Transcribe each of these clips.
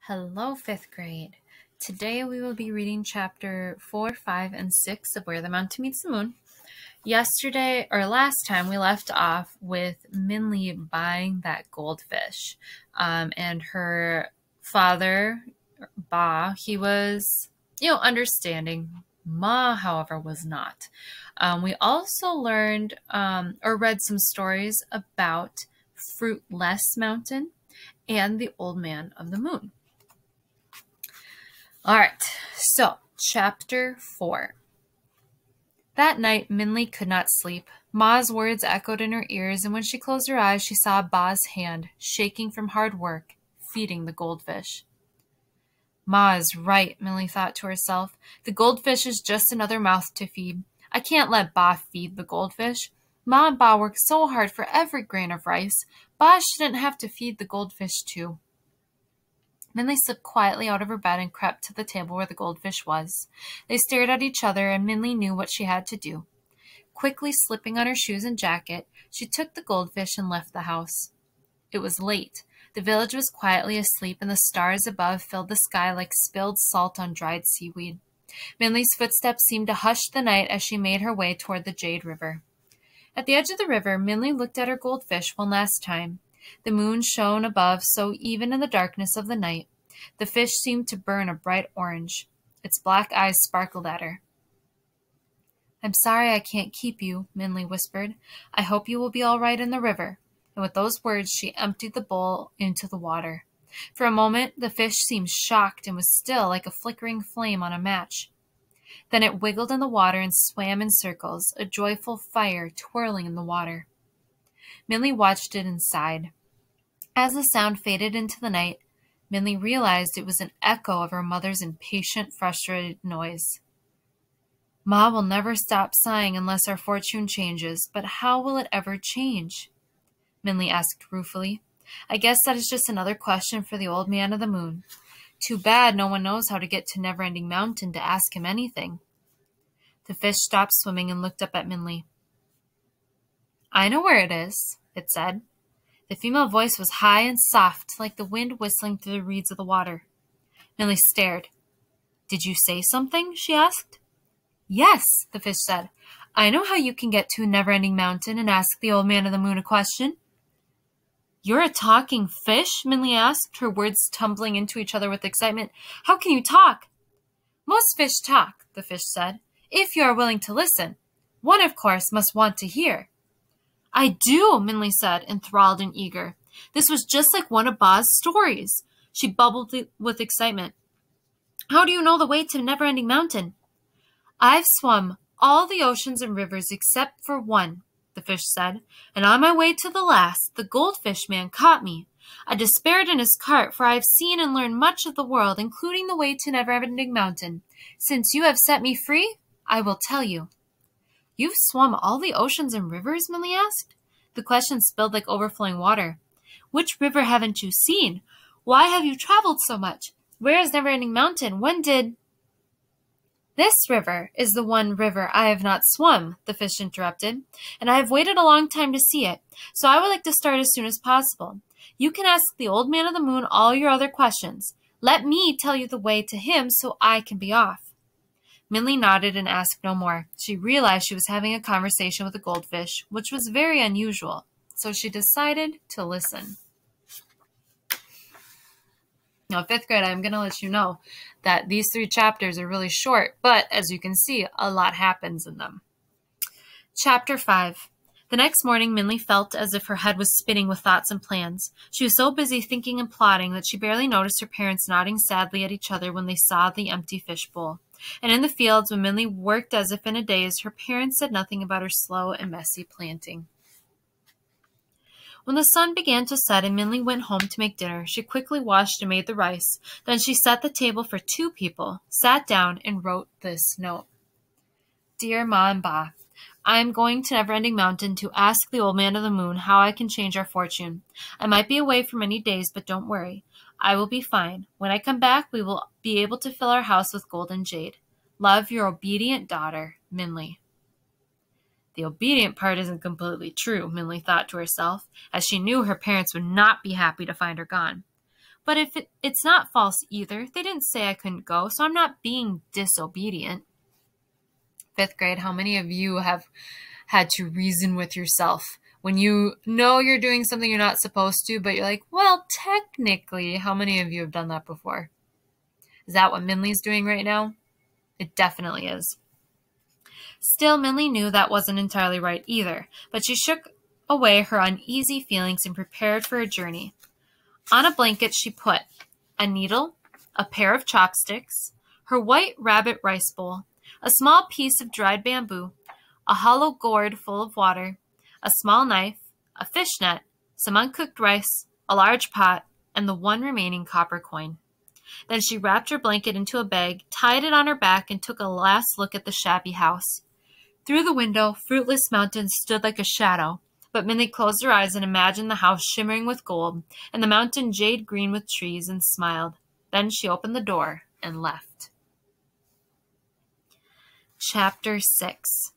Hello, 5th grade. Today we will be reading chapter 4, 5, and 6 of Where the Mountain Meets the Moon. Last time we left off with Minli buying that goldfish. And her father, Ba, he was, understanding. Ma, however, was not. We also learned or read some stories about Fruitless Mountain and the Old Man of the Moon. All right, so chapter 4. That night, Minli could not sleep. Ma's words echoed in her ears, and when she closed her eyes, she saw Ba's hand, shaking from hard work, feeding the goldfish. Ma is right, Minli thought to herself. The goldfish is just another mouth to feed. I can't let Ba feed the goldfish. Ma and Ba work so hard for every grain of rice. Ba shouldn't have to feed the goldfish too. Minli slipped quietly out of her bed and crept to the table where the goldfish was. They stared at each other, and Minli knew what she had to do. Quickly slipping on her shoes and jacket, she took the goldfish and left the house. It was late. The village was quietly asleep, and the stars above filled the sky like spilled salt on dried seaweed. Minli's footsteps seemed to hush the night as she made her way toward the Jade River. At the edge of the river, Minli looked at her goldfish one last time. The moon shone above, so even in the darkness of the night, the fish seemed to burn a bright orange. Its black eyes sparkled at her. I'm sorry I can't keep you, Minli whispered. I hope you will be all right in the river. And with those words, she emptied the bowl into the water. For a moment, the fish seemed shocked and was still like a flickering flame on a match. Then it wiggled in the water and swam in circles, a joyful fire twirling in the water. Minli watched it and sighed. As the sound faded into the night, Minli realized it was an echo of her mother's impatient, frustrated noise. Ma will never stop sighing unless our fortune changes, but how will it ever change? Minli asked ruefully. I guess that is just another question for the Old Man of the Moon. Too bad no one knows how to get to Never-Ending Mountain to ask him anything. The fish stopped swimming and looked up at Minli. I know where it is, it said. The female voice was high and soft, like the wind whistling through the reeds of the water. Minli stared. Did you say something? She asked. Yes, the fish said. I know how you can get to Never-Ending Mountain and ask the Old Man of the Moon a question. You're a talking fish? Minli asked, her words tumbling into each other with excitement. How can you talk? Most fish talk, the fish said, if you are willing to listen. One, of course, must want to hear. I do, Minli said, enthralled and eager. This was just like one of Ba's stories. She bubbled with excitement. How do you know the way to Never-Ending Mountain? I've swum all the oceans and rivers except for one, the fish said, and on my way to the last, the goldfish man caught me. I despaired in his cart, for I have seen and learned much of the world, including the way to Never-Ending Mountain. Since you have set me free, I will tell you. You've swum all the oceans and rivers? Minli asked. The question spilled like overflowing water. Which river haven't you seen? Why have you traveled so much? Where is Never-Ending Mountain? When did... This river is the one river I have not swum, the fish interrupted, and I have waited a long time to see it, so I would like to start as soon as possible. You can ask the Old Man of the Moon all your other questions. Let me tell you the way to him so I can be off. Minli nodded and asked no more. She realized she was having a conversation with a goldfish, which was very unusual, so she decided to listen. Now, 5th grade, I'm going to let you know that these 3 chapters are really short, but as you can see, a lot happens in them. Chapter 5. The next morning, Minli felt as if her head was spinning with thoughts and plans. She was so busy thinking and plotting that she barely noticed her parents nodding sadly at each other when they saw the empty fishbowl. And in the fields, when Minli worked as if in a daze, her parents said nothing about her slow and messy planting. When the sun began to set and Minli went home to make dinner, she quickly washed and made the rice. Then she set the table for 2 people, sat down, and wrote this note. Dear Ma and Ba, I am going to Never-Ending Mountain to ask the Old Man of the Moon how I can change our fortune. I might be away for many days, but don't worry. I will be fine. When I come back, we will be able to fill our house with gold and jade. Love, your obedient daughter, Minli. The obedient part isn't completely true, Minli thought to herself, as she knew her parents would not be happy to find her gone. But if it's not false either, they didn't say I couldn't go, so I'm not being disobedient. 5th grade, how many of you have had to reason with yourself when you know you're doing something you're not supposed to, but you're like, well, technically, how many of you have done that before? Is that what Minley's doing right now? It definitely is. Still, Minley knew that wasn't entirely right either, but she shook away her uneasy feelings and prepared for a journey. On a blanket she put a needle, a pair of chopsticks, her white rabbit rice bowl, a small piece of dried bamboo, a hollow gourd full of water, a small knife, a fish net, some uncooked rice, a large pot, and the one remaining copper coin. Then she wrapped her blanket into a bag, tied it on her back, and took a last look at the shabby house. Through the window, Fruitless Mountain stood like a shadow, but Minnie closed her eyes and imagined the house shimmering with gold, and the mountain jade green with trees, and smiled. Then she opened the door and left. Chapter 6.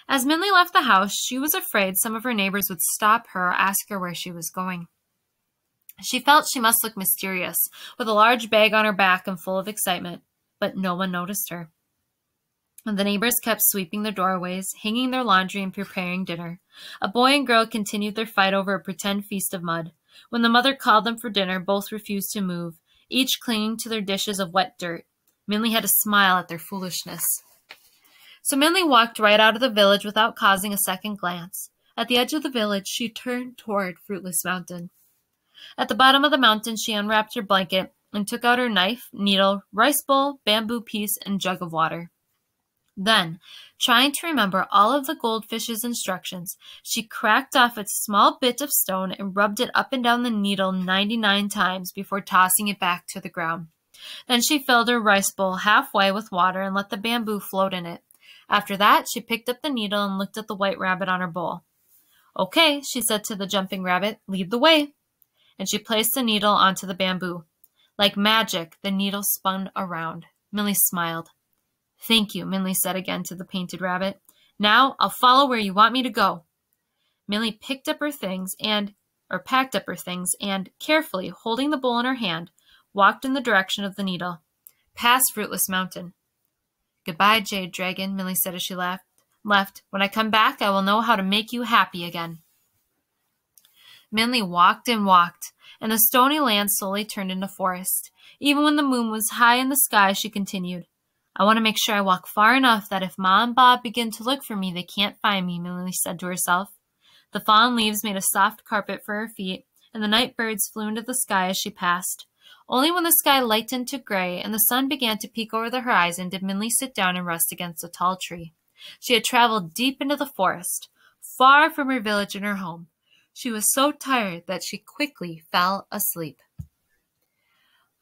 As Minley left the house, she was afraid some of her neighbors would stop her or ask her where she was going. She felt she must look mysterious, with a large bag on her back and full of excitement, but no one noticed her. The neighbors kept sweeping their doorways, hanging their laundry, and preparing dinner. A boy and girl continued their fight over a pretend feast of mud. When the mother called them for dinner, both refused to move, each clinging to their dishes of wet dirt. Minley had to smile at their foolishness. So Minley walked right out of the village without causing a second glance. At the edge of the village, she turned toward Fruitless Mountain. At the bottom of the mountain, she unwrapped her blanket and took out her knife, needle, rice bowl, bamboo piece, and jug of water. Then, trying to remember all of the goldfish's instructions, she cracked off a small bit of stone and rubbed it up and down the needle 99 times before tossing it back to the ground. Then she filled her rice bowl halfway with water and let the bamboo float in it. After that, she picked up the needle and looked at the white rabbit on her bowl. "Okay," she said to the jumping rabbit, "lead the way." And she placed the needle onto the bamboo. Like magic, the needle spun around. Minley smiled. "Thank you," Minley said again to the painted rabbit. "Now I'll follow where you want me to go." Minley packed up her things and, carefully holding the bowl in her hand, walked in the direction of the needle, past Fruitless Mountain. "Goodbye, Jade Dragon," Minley said as she left. "When I come back, I will know how to make you happy again." Minley walked and walked, and the stony land slowly turned into forest. Even when the moon was high in the sky, she continued. "I want to make sure I walk far enough that if Ma and Bob begin to look for me, they can't find me," Minley said to herself. The fallen leaves made a soft carpet for her feet, and the night birds flew into the sky as she passed. Only when the sky lightened to gray and the sun began to peek over the horizon did Minley sit down and rest against a tall tree. She had traveled deep into the forest, far from her village and her home. She was so tired that she quickly fell asleep.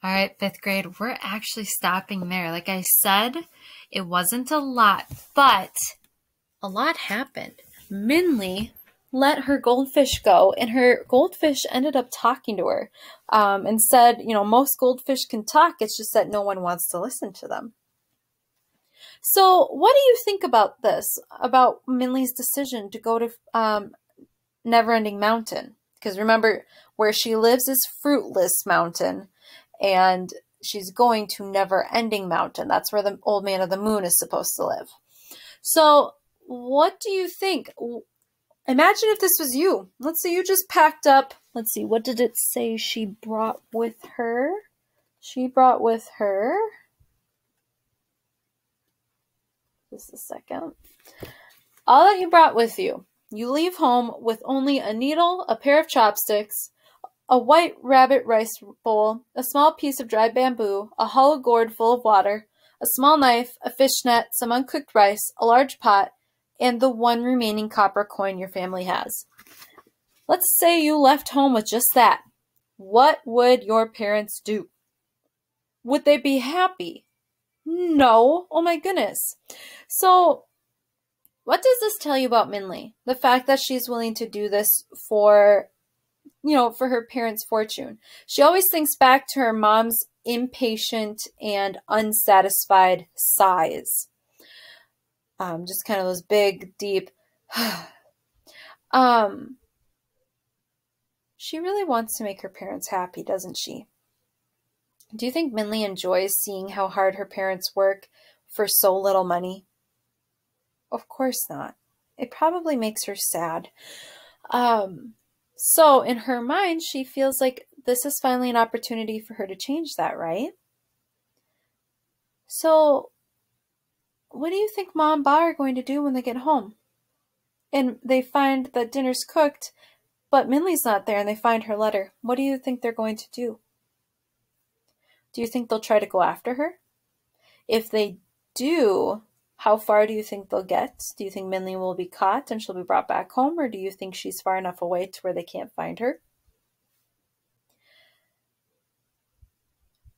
All right, 5th grade, we're actually stopping there. Like I said, it wasn't a lot, but a lot happened. Minley let her goldfish go, and her goldfish ended up talking to her and said, most goldfish can talk, it's just that no one wants to listen to them. So what do you think about this, about Minley's decision to go to Neverending Mountain? Because remember, where she lives is Fruitless Mountain, and she's going to Never-Ending Mountain. That's where the Old Man of the Moon is supposed to live. So what do you think? Imagine if this was you. Let's say you just packed up. Let's see, what did it say she brought with her? She brought with her, just a second, all that you brought with you. You leave home with only a needle, a pair of chopsticks, a white rabbit rice bowl, a small piece of dried bamboo, a hollow gourd full of water, a small knife, a fish net, some uncooked rice, a large pot, and the one remaining copper coin your family has. Let's say you left home with just that. What would your parents do? Would they be happy? No. Oh my goodness. So what does this tell you about Minley? The fact that she's willing to do this for her parents' fortune. She always thinks back to her mom's impatient and unsatisfied sighs. Just kind of those big, deep. She really wants to make her parents happy, doesn't she? Do you think Minley enjoys seeing how hard her parents work for so little money? Of course not. It probably makes her sad. Um, so in her mind, she feels like this is finally an opportunity for her to change that, right? So what do you think Mom and Ba are going to do when they get home? And they find that dinner's cooked, but Minley's not there and they find her letter. What do you think they're going to do? Do you think they'll try to go after her? If they do, how far do you think they'll get? Do you think Minley will be caught and she'll be brought back home, or do you think she's far enough away to where they can't find her?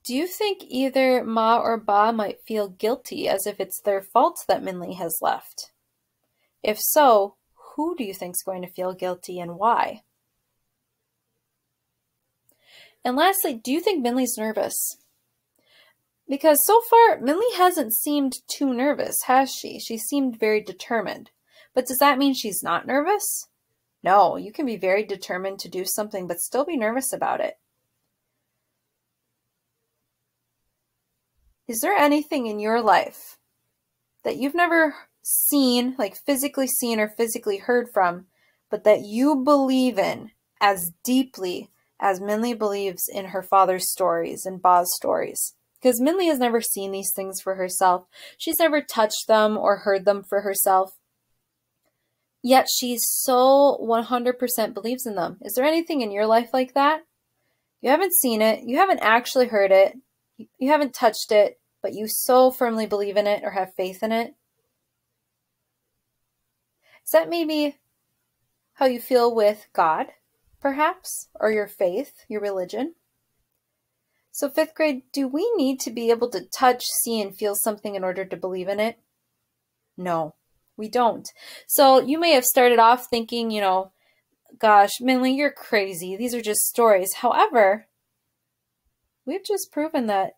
Do you think either Ma or Ba might feel guilty as if it's their fault that Minley has left? If so, who do you think is going to feel guilty and why? And lastly, do you think Minley's nervous? Because so far, Minley hasn't seemed too nervous, has she? She seemed very determined. But does that mean she's not nervous? No, you can be very determined to do something but still be nervous about it. Is there anything in your life that you've never seen, like physically seen or physically heard from, but that you believe in as deeply as Minley believes in her father's stories and Ba's stories? Because Minley has never seen these things for herself. She's never touched them or heard them for herself. Yet she so 100% believes in them. Is there anything in your life like that? You haven't seen it. You haven't actually heard it. You haven't touched it, but you so firmly believe in it or have faith in it. Is that maybe how you feel with God, perhaps, or your faith, your religion? So fifth grade, do we need to be able to touch, see, and feel something in order to believe in it? No, we don't. So you may have started off thinking, gosh, Minley, you're crazy. These are just stories. However, we've just proven that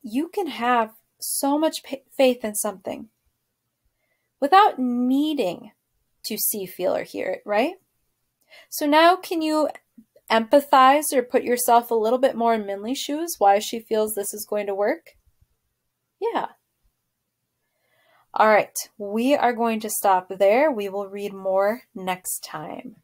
you can have so much faith in something without needing to see, feel, or hear it, right? So now can you empathize or put yourself a little bit more in Minley's shoes, why she feels this is going to work? Yeah. All right, we are going to stop there. We will read more next time.